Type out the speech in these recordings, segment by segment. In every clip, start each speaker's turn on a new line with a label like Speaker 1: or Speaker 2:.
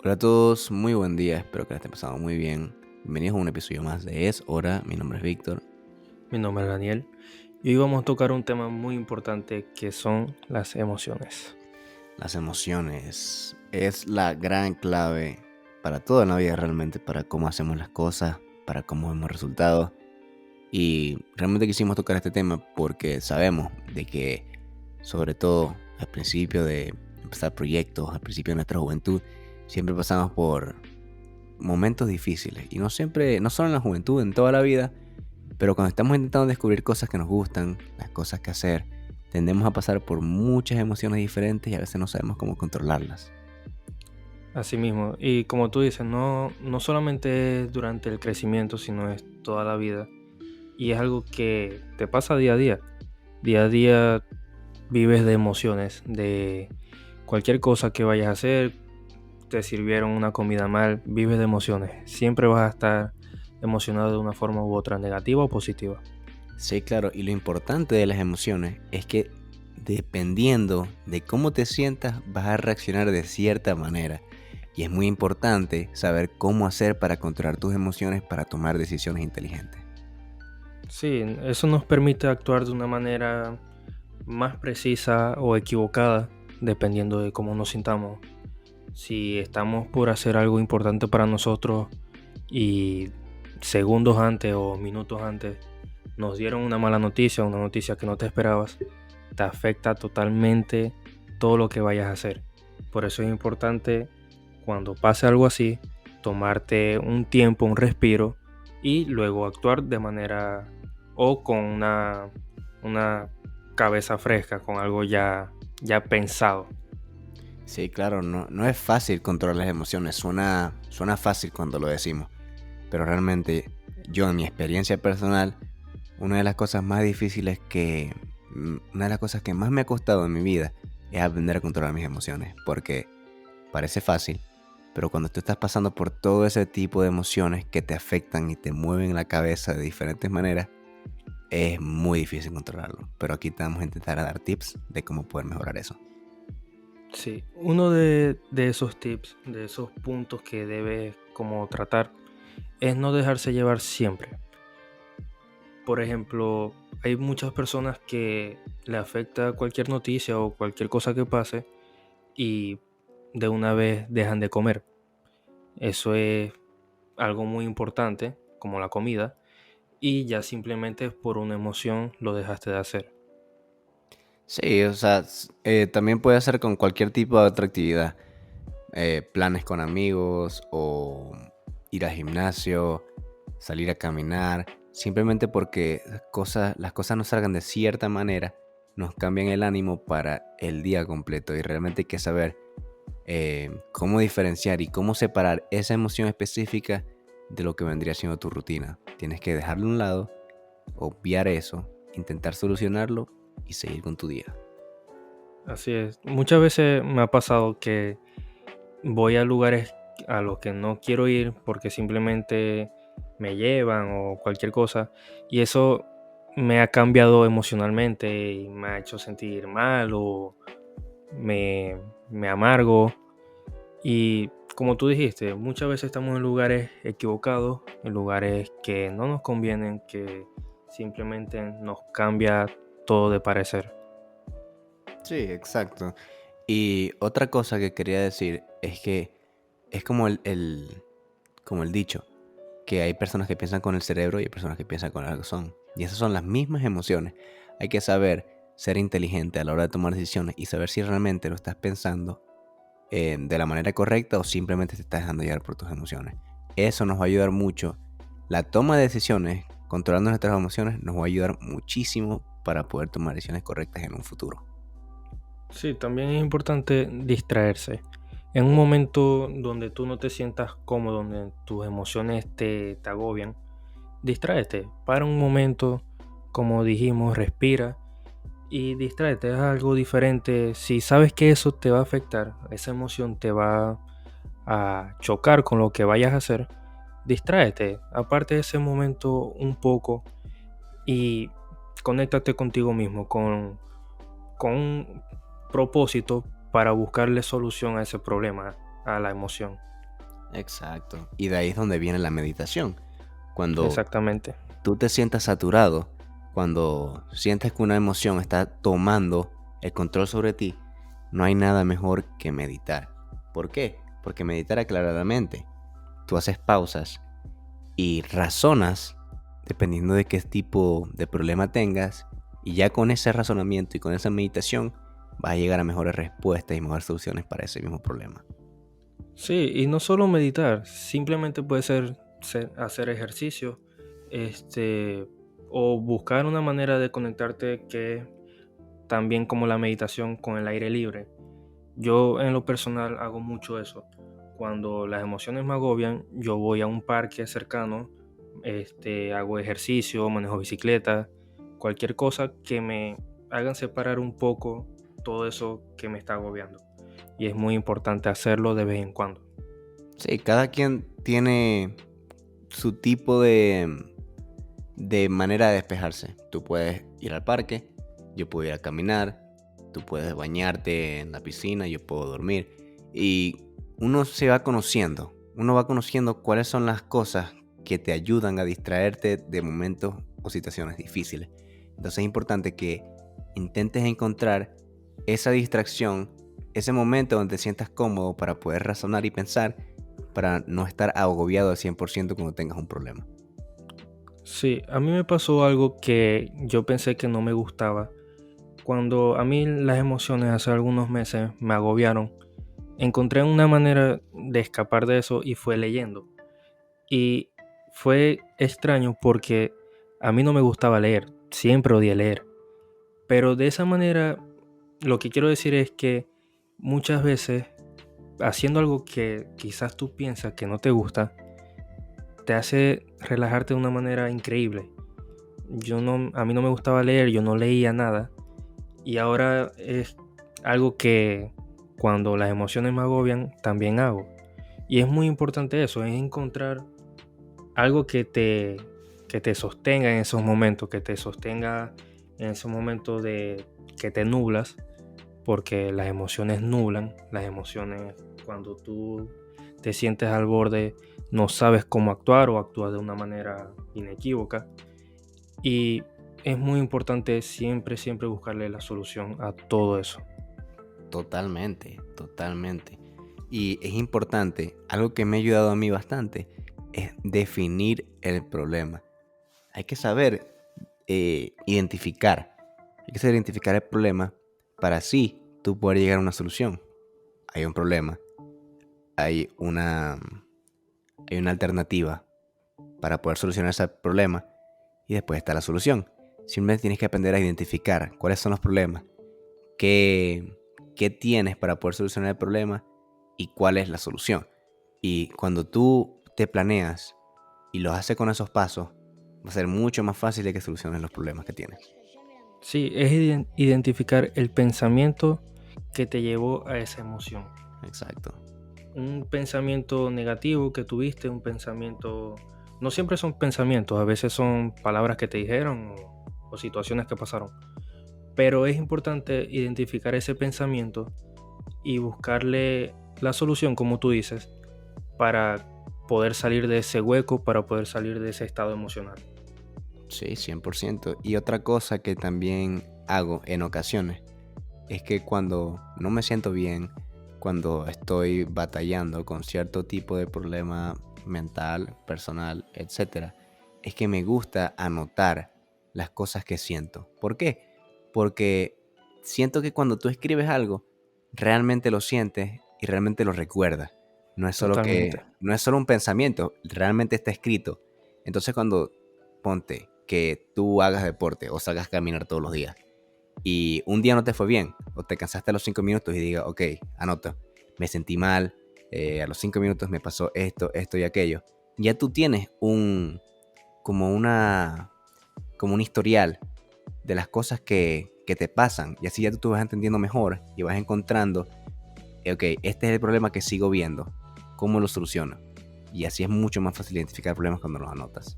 Speaker 1: Hola a todos, muy buen día, espero que la estén pasando muy bien. Bienvenidos a un episodio más de Es Hora, mi nombre es Víctor.
Speaker 2: Mi nombre es Daniel y hoy vamos a tocar un tema muy importante que son las emociones.
Speaker 1: Las emociones es la gran clave para toda la vida realmente, para cómo hacemos las cosas, para cómo vemos resultados. Y realmente quisimos tocar este tema porque sabemos de que, sobre todo al principio de empezar proyectos, al principio de nuestra juventud, siempre pasamos por momentos difíciles. Y no siempre, no solo en la juventud, en toda la vida. Pero cuando estamos intentando descubrir cosas que nos gustan, las cosas que hacer, tendemos a pasar por muchas emociones diferentes y a veces no sabemos cómo controlarlas.
Speaker 2: Así mismo, y como tú dices, no solamente es durante el crecimiento, sino es toda la vida. Y es algo que te pasa día a día. Día a día vives de emociones, de cualquier cosa que vayas a hacer, te sirvieron una comida mal, vives de emociones. Siempre vas a estar emocionado de una forma u otra, negativa o positiva.
Speaker 1: Sí, claro, y lo importante de las emociones es que dependiendo de cómo te sientas, vas a reaccionar de cierta manera. Y es muy importante saber cómo hacer para controlar tus emociones para tomar decisiones inteligentes.
Speaker 2: Sí, eso nos permite actuar de una manera más precisa o equivocada, dependiendo de cómo nos sintamos. Si estamos por hacer algo importante para nosotros y segundos antes o minutos antes nos dieron una noticia que no te esperabas, te afecta totalmente todo lo que vayas a hacer. Por eso es importante, cuando pase algo así, tomarte un tiempo, un respiro y luego actuar de manera o con una cabeza fresca, con algo ya pensado.
Speaker 1: Sí, claro, no es fácil controlar las emociones, suena fácil cuando lo decimos, pero realmente yo en mi experiencia personal, una de las cosas más difíciles una de las cosas que más me ha costado en mi vida es aprender a controlar mis emociones, porque parece fácil, pero cuando tú estás pasando por todo ese tipo de emociones que te afectan y te mueven la cabeza de diferentes maneras, es muy difícil controlarlo, pero aquí te vamos a intentar a dar tips de cómo poder mejorar eso.
Speaker 2: Sí, uno de esos tips, de esos puntos que debes como tratar, es no dejarse llevar siempre. Por ejemplo, hay muchas personas que le afecta cualquier noticia o cualquier cosa que pase y de una vez dejan de comer. Eso es algo muy importante, como la comida, y ya simplemente por una emoción lo dejaste de hacer.
Speaker 1: Sí, o sea, también puede ser con cualquier tipo de otra actividad. Planes con amigos o ir al gimnasio, salir a caminar, simplemente porque las cosas no salgan de cierta manera, nos cambian el ánimo para el día completo y realmente hay que saber cómo diferenciar y cómo separar esa emoción específica de lo que vendría siendo tu rutina. Tienes que dejarlo a un lado, obviar eso, intentar solucionarlo y seguir con tu día.
Speaker 2: Así es. Muchas veces me ha pasado que voy a lugares a los que no quiero ir porque simplemente me llevan o cualquier cosa, y eso me ha cambiado emocionalmente y me ha hecho sentir mal o me amargo. Y como tú dijiste, muchas veces estamos en lugares equivocados, en lugares que no nos convienen, que simplemente nos cambia todo de parecer.
Speaker 1: Sí, exacto. Y otra cosa que quería decir es que es como como el dicho, que hay personas que piensan con el cerebro y hay personas que piensan con el corazón. Y esas son las mismas emociones. Hay que saber ser inteligente a la hora de tomar decisiones y saber si realmente lo estás pensando de la manera correcta o simplemente te estás dejando llevar por tus emociones. Eso nos va a ayudar mucho. La toma de decisiones, controlando nuestras emociones, nos va a ayudar muchísimo para poder tomar decisiones correctas en un futuro.
Speaker 2: Sí, también es importante distraerse. En un momento donde tú no te sientas cómodo, donde tus emociones te agobian, distráete. Para un momento, como dijimos, respira y distráete. Haz algo diferente. Si sabes que eso te va a afectar, esa emoción te va a chocar con lo que vayas a hacer, distráete. Aparte de ese momento un poco y conéctate contigo mismo, con un propósito para buscarle solución a ese problema, a la emoción.
Speaker 1: Exacto. Y de ahí es donde viene la meditación. Cuando
Speaker 2: Exactamente.
Speaker 1: tú te sientas saturado, cuando sientes que una emoción está tomando el control sobre ti, no hay nada mejor que meditar. ¿Por qué? Porque meditar aclara la mente. Tú haces pausas y razonas dependiendo de qué tipo de problema tengas, y ya con ese razonamiento y con esa meditación vas a llegar a mejores respuestas y mejores soluciones para ese mismo problema.
Speaker 2: Sí, y no solo meditar, simplemente puede ser hacer ejercicio, este, o buscar una manera de conectarte que también como la meditación con el aire libre. Yo en lo personal hago mucho eso. Cuando las emociones me agobian, yo voy a un parque cercano, hago ejercicio, manejo bicicleta, cualquier cosa que me hagan separar un poco todo eso que me está agobiando. Y es muy importante hacerlo de vez en cuando.
Speaker 1: Sí, cada quien tiene su tipo de manera de despejarse. Tú puedes ir al parque, yo puedo ir a caminar, tú puedes bañarte en la piscina, yo puedo dormir. Y uno se va conociendo, uno va conociendo cuáles son las cosas que te ayudan a distraerte de momentos o situaciones difíciles. Entonces es importante que intentes encontrar esa distracción, ese momento donde te sientas cómodo para poder razonar y pensar, para no estar agobiado al 100% cuando tengas un problema.
Speaker 2: Sí, a mí me pasó algo que yo pensé que no me gustaba. Cuando a mí las emociones hace algunos meses me agobiaron, encontré una manera de escapar de eso y fue leyendo. Y fue extraño porque a mí no me gustaba leer, siempre odié leer. Pero de esa manera, lo que quiero decir es que muchas veces, haciendo algo que quizás tú piensas que no te gusta, te hace relajarte de una manera increíble. A mí no me gustaba leer, yo no leía nada. Y ahora es algo que cuando las emociones me agobian, también hago. Y es muy importante eso, es encontrar algo que te sostenga en esos momentos, que te sostenga en esos momentos de que te nublas, porque las emociones nublan, las emociones cuando tú te sientes al borde no sabes cómo actuar o actúas de una manera inequívoca. Y es muy importante siempre, siempre buscarle la solución a todo eso.
Speaker 1: Totalmente, totalmente. Y es importante, algo que me ha ayudado a mí bastante, es definir el problema. Hay que saber identificar, hay que saber identificar el problema para así tú poder llegar a una solución. Hay un problema, hay una, hay una alternativa para poder solucionar ese problema, y después está la solución. Simplemente tienes que aprender a identificar cuáles son los problemas, qué, qué tienes para poder solucionar el problema y cuál es la solución. Y cuando tú te planeas y los haces con esos pasos, va a ser mucho más fácil de que soluciones los problemas que tienes.
Speaker 2: Sí, es identificar el pensamiento que te llevó a esa emoción.
Speaker 1: Exacto.
Speaker 2: Un pensamiento negativo que tuviste, un pensamiento... No siempre son pensamientos, a veces son palabras que te dijeron o situaciones que pasaron. Pero es importante identificar ese pensamiento y buscarle la solución, como tú dices, para poder salir de ese hueco, para poder salir de ese estado emocional.
Speaker 1: Sí, 100%. Y otra cosa que también hago en ocasiones es que cuando no me siento bien, cuando estoy batallando con cierto tipo de problema mental, personal, etcétera, es que me gusta anotar las cosas que siento. ¿Por qué? Porque siento que cuando tú escribes algo, realmente lo sientes y realmente lo recuerdas.
Speaker 2: Totalmente.
Speaker 1: No es solo un pensamiento, realmente está escrito. Entonces cuando ponte que tú hagas deporte o salgas a caminar todos los días y un día no te fue bien o te cansaste a los 5 minutos y diga, ok, anota, me sentí mal, a los 5 minutos me pasó esto, esto y aquello. Ya tú tienes como una, como un historial de las cosas que te pasan, y así ya tú vas entendiendo mejor y vas encontrando, ok, este es el problema que sigo viendo, ¿cómo lo soluciono? Y así es mucho más fácil identificar problemas cuando los anotas.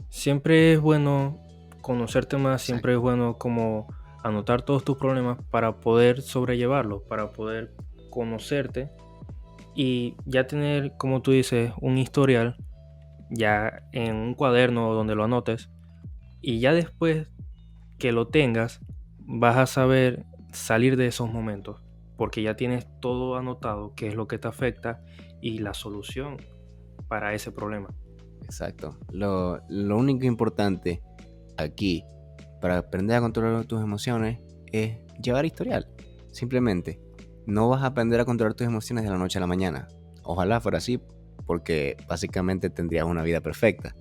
Speaker 2: Siempre es bueno conocerte más, siempre es
Speaker 1: Exacto.
Speaker 2: bueno como anotar todos tus problemas para poder sobrellevarlos, para poder conocerte Y ya tener, como tú dices, un historial ya en un cuaderno donde lo anotes, y ya después que lo tengas, vas a saber salir de esos momentos, porque ya tienes todo anotado, qué es lo que te afecta y la solución para ese problema.
Speaker 1: Exacto. Lo único importante aquí para aprender a controlar tus emociones es llevar historial. Simplemente, no vas a aprender a controlar tus emociones de la noche a la mañana. Ojalá fuera así, porque básicamente tendrías una vida perfecta.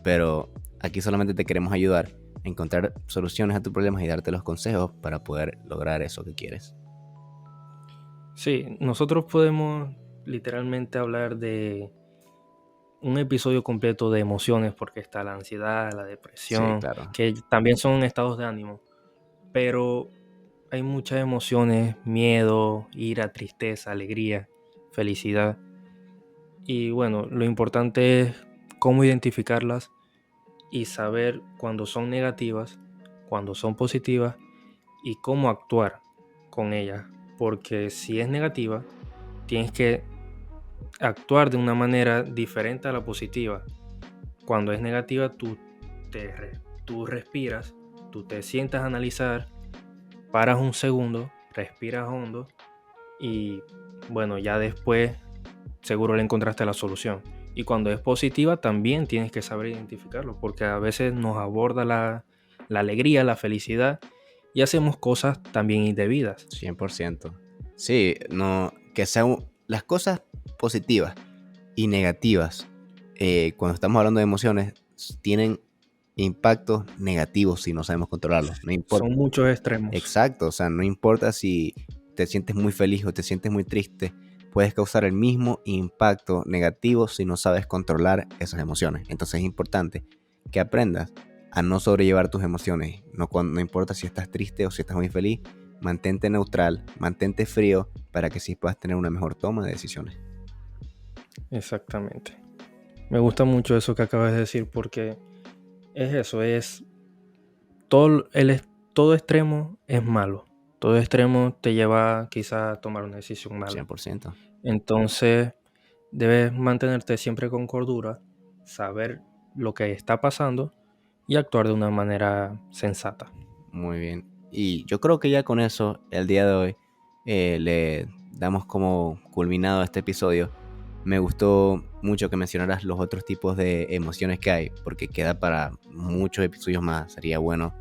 Speaker 1: Pero aquí solamente te queremos ayudar a encontrar soluciones a tus problemas y darte los consejos para poder lograr eso que quieres.
Speaker 2: Sí, nosotros podemos literalmente hablar de un episodio completo de emociones, porque está la ansiedad, la
Speaker 1: Sí,
Speaker 2: depresión,
Speaker 1: claro.
Speaker 2: que también son estados de ánimo, pero hay muchas emociones: miedo, ira, tristeza, alegría, felicidad. Y bueno, lo importante es cómo identificarlas y saber cuándo son negativas, cuándo son positivas y cómo actuar con ellas. Porque si es negativa, tienes que actuar de una manera diferente a la positiva. Cuando es negativa, tú respiras, tú te sientas a analizar, paras un segundo, respiras hondo y bueno, ya después seguro le encontraste la solución. Y cuando es positiva, también tienes que saber identificarlo, porque a veces nos aborda la alegría, la felicidad, y hacemos cosas también indebidas.
Speaker 1: 100%. Sí, no, que sean las cosas positivas y negativas, cuando estamos hablando de emociones, tienen impactos negativos si no sabemos controlarlos. No importa.
Speaker 2: Son muchos extremos.
Speaker 1: Exacto, o sea, no importa si te sientes muy feliz o te sientes muy triste, puedes causar el mismo impacto negativo si no sabes controlar esas emociones. Entonces es importante que aprendas a no sobrellevar tus emociones. No importa si estás triste o si estás muy feliz, mantente neutral, mantente frío para que sí puedas tener una mejor toma de decisiones.
Speaker 2: Exactamente. Me gusta mucho eso que acabas de decir, porque es eso, es todo extremo es malo. Todo extremo te lleva quizá a tomar una decisión mala.
Speaker 1: 100%.
Speaker 2: Entonces, debes mantenerte siempre con cordura, saber lo que está pasando y actuar de una manera sensata.
Speaker 1: Muy bien. Y yo creo que ya con eso, el día de hoy, le damos como culminado a este episodio. Me gustó mucho que mencionaras los otros tipos de emociones que hay, porque queda para muchos episodios más. Sería bueno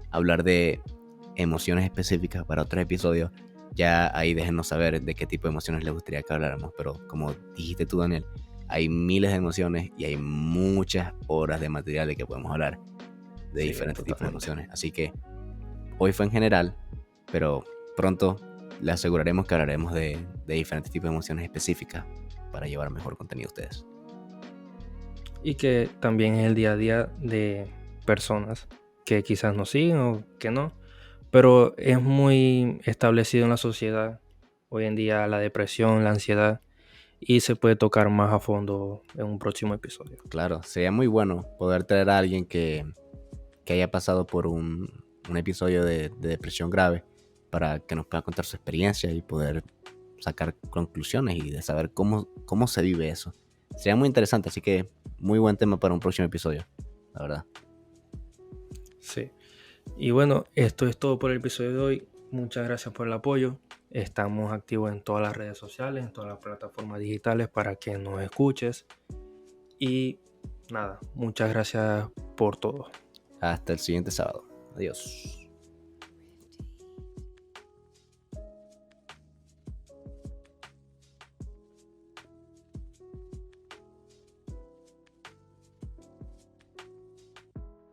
Speaker 1: hablar de emociones específicas para otros episodios. Ya ahí déjenos saber de qué tipo de emociones les gustaría que habláramos. Pero como dijiste tú, Daniel, hay miles de emociones y hay muchas horas de material de que podemos hablar de
Speaker 2: Sí,
Speaker 1: diferentes tipos de
Speaker 2: totalmente.
Speaker 1: emociones. Así que hoy fue en general, pero pronto le aseguraremos que hablaremos de diferentes tipos de emociones específicas para llevar mejor contenido a ustedes.
Speaker 2: Y que también es el día a día de personas que quizás nos siguen o que no, pero es muy establecido en la sociedad hoy en día la depresión, la ansiedad, y se puede tocar más a fondo en un próximo episodio.
Speaker 1: Claro, sería muy bueno poder traer a alguien que haya pasado por un episodio de depresión grave para que nos pueda contar su experiencia y poder sacar conclusiones y de saber cómo se vive eso. Sería muy interesante, así que muy buen tema para un próximo episodio, la verdad.
Speaker 2: Sí. Y bueno, esto es todo por el episodio de hoy. Muchas gracias por el apoyo. Estamos activos en todas las redes sociales, en todas las plataformas digitales para que nos escuches. Y nada, muchas gracias por todo.
Speaker 1: Hasta el siguiente sábado. Adiós.